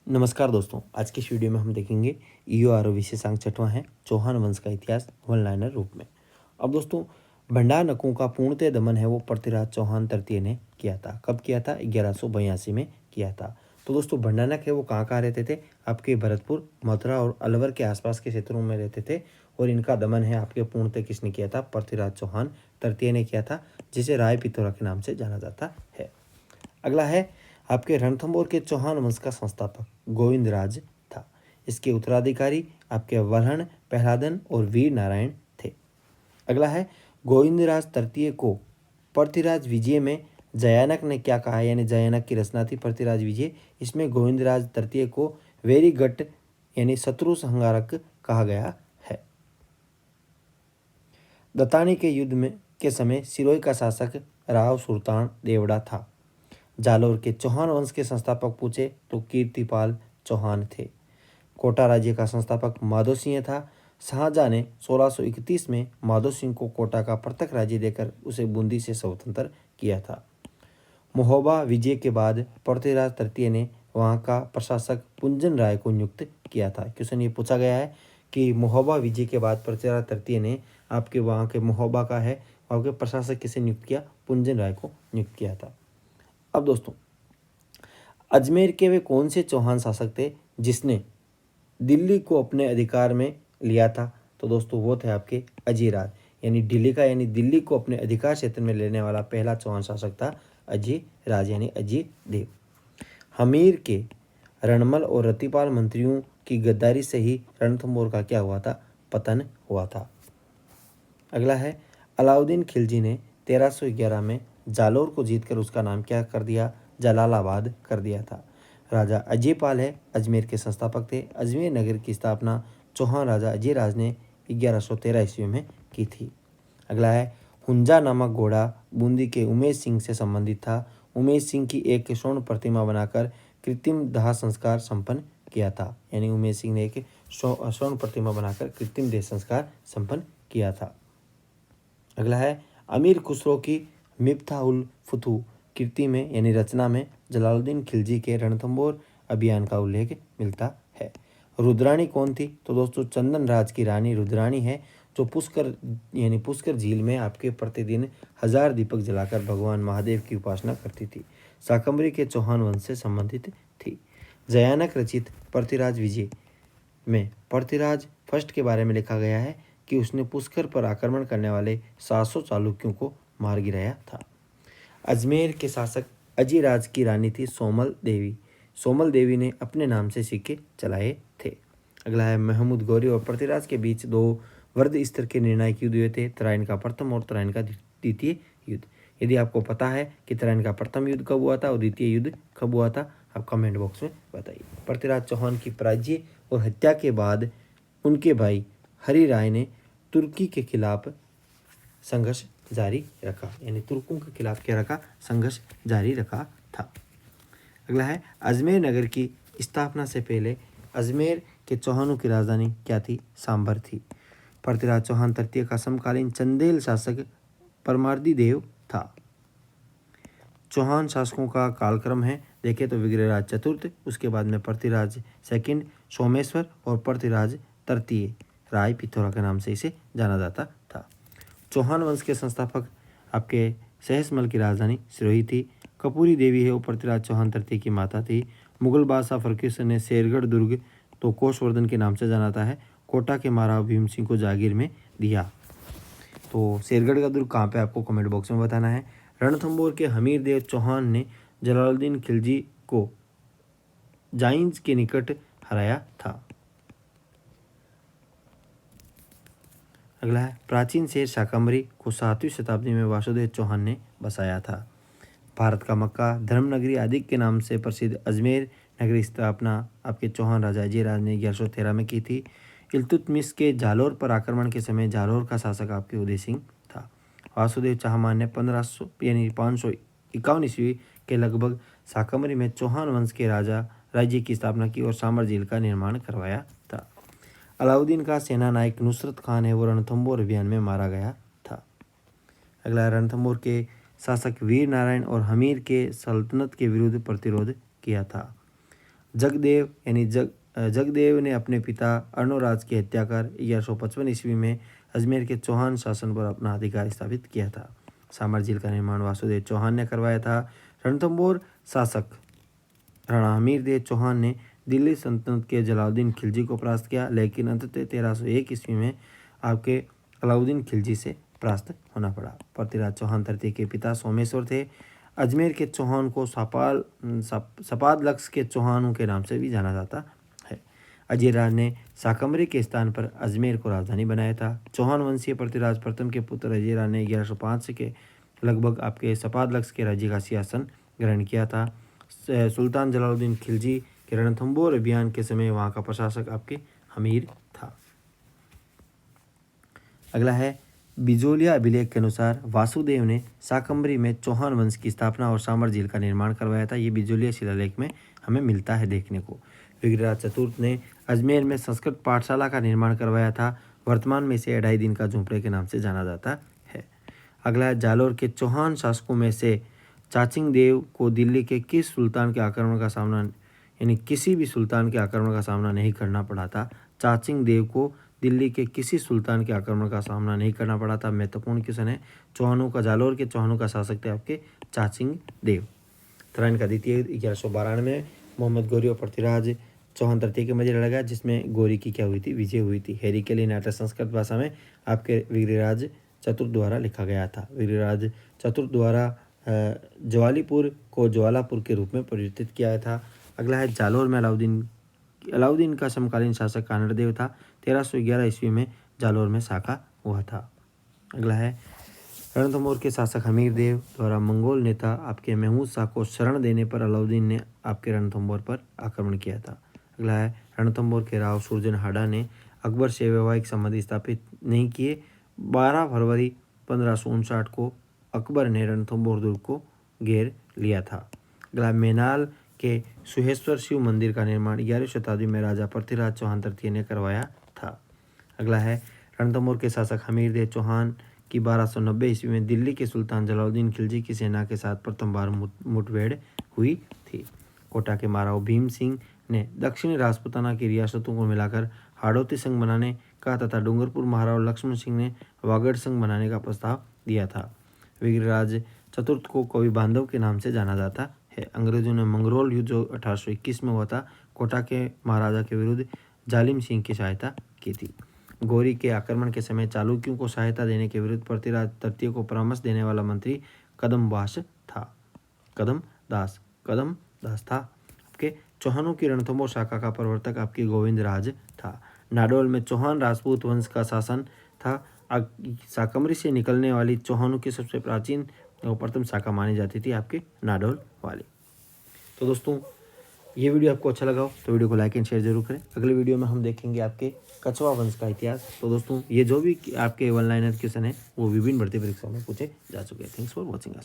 नमस्कार दोस्तों, आज की इस वीडियो में हम देखेंगे ईओआरओ विशेषांक छठवां है चौहान वंश का इतिहास वन लाइनर रूप में। अब दोस्तों, भंडार नकों का पूर्णतः दमन है वो पृथ्वीराज चौहान तृतीय ने किया था। कब किया था? 1182 में किया था। तो दोस्तों, भंडारनक है वो कहाँ रहते थे? आपके भरतपुर, मथुरा और अलवर के आसपास के क्षेत्रों में रहते थे। और इनका दमन है आपके पूर्णतः किसने किया था? पृथ्वीराज चौहान तृतीय ने किया था, जिसे राय पिथौरा के नाम से जाना जाता है। अगला है आपके रणथंभौर के चौहान वंश का संस्थापक गोविंदराज था। इसके उत्तराधिकारी आपके वल्हण, प्रहलादन और वीर नारायण थे। अगला है गोविंदराज तृतीय को पृथ्वीराज विजय में जयानक ने क्या कहा, यानी जयानक की रचना थी पृथ्वीराज विजय। इसमें गोविंदराज तृतीय को वेरी गट यानी शत्रु संहारक कहा गया है। दत्तानी के युद्ध में के समय सिरोही का शासक राव सुल्तान देवड़ा था। जालोर के चौहान वंश के संस्थापक पूछे तो कीर्तिपाल चौहान थे। कोटा राज्य का संस्थापक माधो सिंह था। शाहजहां ने 1631 में माधो सिंह को कोटा का पृथक राज्य देकर उसे बूंदी से स्वतंत्र किया था। महोबा विजय के बाद पृथ्वीराज तृतीय ने वहां का प्रशासक पुंजन राय को नियुक्त किया था। क्वेश्चन ये पूछा गया है कि महोबा विजय के बाद पृथ्वीराज तृतीय ने आपके वहाँ के महोबा का है वहाँ के प्रशासक किसे नियुक्त किया? पुंजन राय को नियुक्त किया था। अब दोस्तों, अजमेर के वे कौन से चौहान शासक थे जिसने दिल्ली को अपने अधिकार में लिया था? तो दोस्तों, वो थे आपके अजीराज, यानी दिल्ली को अपने अधिकार क्षेत्र में लेने वाला पहला चौहान शासक था अजीराज यानी अजीर देव। हमीर के रणमल और रतिपाल मंत्रियों की गद्दारी से ही रणथंभौर का क्या हुआ था? पतन हुआ था। अगला है अलाउद्दीन खिलजी ने 1311 में जालोर को जीतकर उसका नाम क्या कर दिया? जलालाबाद कर दिया था। राजा अजयपाल है अजमेर के संस्थापक थे। अजमेर नगर की स्थापना चौहान राजा अजयराज ने 1113 ईस्वी में की थी। अगला है हुंजा नामक घोड़ा बूंदी के उमेश सिंह से संबंधित था। उमेश सिंह की एक स्वर्ण प्रतिमा बनाकर कृत्रिम दाह संस्कार संपन्न किया था, यानी उमेश सिंह ने एक स्वर्ण प्रतिमा बनाकर कृत्रिम देह संस्कार संपन्न किया था। अगला है अमीर खुसरो की मिफ्ताह उल फुतूह कीर्ति में यानी रचना में जलालुद्दीन खिलजी के रणथंभौर अभियान का उल्लेख मिलता है। रुद्राणी कौन थी? तो दोस्तों, चंदन राज की रानी रुद्राणी है, जो पुष्कर झील में आपके प्रतिदिन 1000 दीपक जलाकर भगवान महादेव की उपासना करती थी। शाकंभरी के चौहान वंश से संबंधित थी। जयानक रचित पृथ्वीराज विजय में पृथ्वीराज फर्स्ट के बारे में लिखा गया है कि उसने पुष्कर पर आक्रमण करने वाले 700 चालुक्यों को मार गिराया था। अजमेर के शासक अजीराज की रानी थी सोमल देवी। सोमल देवी ने अपने नाम से सिक्के चलाए थे। अगला है महमूद गौरी और पृथ्वीराज के बीच 2 वर्द स्तर के निर्णायक युद्ध हुए थे, तराइन का प्रथम और तराइन का द्वितीय युद्ध। यदि आपको पता है कि तराइन का प्रथम युद्ध कब हुआ था और द्वितीय युद्ध कब हुआ था, आप कमेंट बॉक्स में बताइए। पृथ्वीराज चौहान की पराजय और हत्या के बाद उनके भाई हरि राय ने तुर्की के खिलाफ संघर्ष जारी रखा, यानी तुर्कों के खिलाफ क्या रखा? संघर्ष जारी रखा था। अगला है अजमेर नगर की स्थापना से पहले अजमेर के चौहानों की राजधानी क्या थी? सांभर थी। पृथ्वीराज चौहान तृतीय का समकालीन चंदेल शासक परमार्दी देव था। चौहान शासकों का कालक्रम है देखें तो विग्रहराज चतुर्थ, उसके बाद में पृथ्वीराज सेकंड, सोमेश्वर और पृथ्वीराज तृतीय राय पिथौरा के नाम से इसे जाना जाता था। चौहान वंश के संस्थापक आपके सहसमल की राजधानी सिरोही थी। कपूरी देवी है वो पृथ्वीराज चौहान तृतीय की माता थी। मुगल बादशाह फर्रुख ने शेरगढ़ दुर्ग तो कोषवर्धन के नाम से जाना है। कोटा के महाराजा भीम सिंह को जागीर में दिया। तो शेरगढ़ का दुर्ग कहाँ पे, आपको कमेंट बॉक्स में बताना है। रणथंभौर के हमीर देव चौहान ने जलालुद्दीन खिलजी को जाइंज के निकट हराया था। अगला है प्राचीन शहर शाकंभरी को 7वीं शताब्दी में वासुदेव चौहान ने बसाया था। भारत का मक्का, धर्मनगरी आदि के नाम से प्रसिद्ध अजमेर नगरी की स्थापना आपके चौहान राजा अजयराज ने 1113 में की थी। इल्तुतमिश के जालोर पर आक्रमण के समय जालोर का शासक आपके उदय सिंह था। वासुदेव चौहान ने 1500 यानी 551 ईस्वी के लगभग शाकंभरी में चौहान वंश के राज्य की स्थापना की और सांभर झील का निर्माण करवाया था। अलाउद्दीन का सेना नायक नुसरत खान है वो रणथंभौर अभियान में मारा गया था। अगला रणथंभौर के शासक वीर नारायण और हमीर के सल्तनत के विरुद्ध प्रतिरोध किया था। जगदेव यानी जगदेव ने अपने पिता अर्णोराज की हत्या कर 1155 ईस्वी में अजमेर के चौहान शासन पर अपना अधिकार स्थापित किया था। सामर झील का निर्माण वासुदेव चौहान ने करवाया था। रणथंभौर शासक राणा हमीरदेव चौहान ने दिल्ली सल्तनत के जलालुद्दीन खिलजी को परास्त किया, लेकिन अंततः 1301 ईस्वी में आपके अलाउद्दीन खिलजी से परास्त होना पड़ा। पृथ्वीराज चौहान तृतीय के पिता सोमेश्वर थे। अजमेर के चौहान को सपादलक्स के चौहानों के नाम से भी जाना जाता है। अजयराज ने शाकंभरी के स्थान पर अजमेर को राजधानी बनाया था। चौहान वंशीय पृथ्वीराज प्रथम के पुत्र अजयराज ने 1105 के लगभग आपके सपादलक्स के राज्य का सिंहासन ग्रहण किया था। सुल्तान जलालुद्दीन खिलजी के रणथंभौर अभियान के समय वहाँ का प्रशासक आपके हमीर था। अगला है बिजोलिया अभिलेख के अनुसार वासुदेव ने शाकंभरी में चौहान वंश की स्थापना और सामर झील का निर्माण करवाया था। ये बिजोलिया शिलालेख में हमें मिलता है देखने को। विग्रहराज चतुर्थ ने अजमेर में संस्कृत पाठशाला का निर्माण करवाया था। वर्तमान में इसे अढ़ाई दिन का झोंपड़े के नाम से जाना जाता है। अगला है जालोर के चौहान शासकों में से चाचिंग देव को दिल्ली के किस सुल्तान के आक्रमण का सामना यानी किसी भी सुल्तान के आक्रमण का सामना नहीं करना पड़ा था। चाचिंग देव को दिल्ली के किसी सुल्तान के आक्रमण का सामना नहीं करना पड़ा था। महत्वपूर्ण क्वेश्चन है। चौहानों का जालोर के चौहानों का शासक थे आपके चाचिंग देव। तराइन का द्वितीय 1192 में मोहम्मद गौरी और पृथ्वीराज चौहान तृतीय के मध्य लड़ा गया, जिसमें गौरी की क्या हुई थी, विजय हुई थी। हैरी के लिए नाटक संस्कृत भाषा में आपके विग्रहराज चतुर्थ द्वारा लिखा गया था। विग्रहराज चतुर्थ द्वारा ज्वालीपुर को ज्वालापुर के रूप में परिवर्तित किया था। अगला है जालोर में अलाउद्दीन का समकालीन शासक कानड़देव था। 1311 ईस्वी में जालोर में साका हुआ था। अगला है रणथंभौर के शासक हमीरदेव द्वारा मंगोल नेता आपके महमूद शाह को शरण देने पर अलाउद्दीन ने आपके रणथंभौर पर आक्रमण किया था। अगला है रणथंभौर के राव सुरजन हाडा ने अकबर से वैवाहिक संबंध स्थापित नहीं किए। 12 फरवरी 1559 को अकबर ने रणथंभौर दुर्ग को घेर लिया था। अगला मेनाल के सुहेश्वर शिव मंदिर का निर्माण 11वीं शताब्दी में राजा पृथ्वीराज चौहान तृतीय ने करवाया था। अगला है रणथंभौर के शासक हमीरदेव चौहान की 1290 ईस्वी में दिल्ली के सुल्तान जलालुद्दीन खिलजी की सेना के साथ प्रथम बार मुठभेड़ हुई थी। कोटा के महाराव भीम सिंह ने दक्षिणी राजपूताना की रियासतों को मिलाकर हाड़ौती संघ बनाने का तथा डूंगरपुर महाराव लक्ष्मण सिंह ने वागड़ संघ बनाने का प्रस्ताव दिया था। विग्रहराज चतुर्थ को कवि बांधव के नाम से जाना जाता है। अंग्रेजों ने मंगरोल युद्ध जो 1821 में हुआ था, कोटा के महाराजा के विरुद्ध जालिम सिंह की सहायता की थी। गौरी के आक्रमण के समय चालुक्यों को सहायता देने के विरुद्ध पृथ्वीराज तृतीय को परामर्श देने वाला मंत्री कदमदास था। आपके चौहानों की रणथंभौर शाखा का प्रवर्तक आपकी गोविंद राज था। नाडोल में चौहान राजपूत वंश का शासन था। शाकंभरी से निकलने वाली चौहानों की सबसे प्राचीन और प्रथम शाखा मानी जाती थी आपके नाडोल वाली। तो दोस्तों ये वीडियो आपको अच्छा लगा हो तो वीडियो को लाइक एंड शेयर जरूर करें। अगले वीडियो में हम देखेंगे आपके कछवा वंश का इतिहास। तो दोस्तों ये जो भी आपके वन लाइनर क्वेश्चन है वो विभिन्न भर्ती परीक्षाओं में पूछे जा चुके हैं। Thanks for watching us.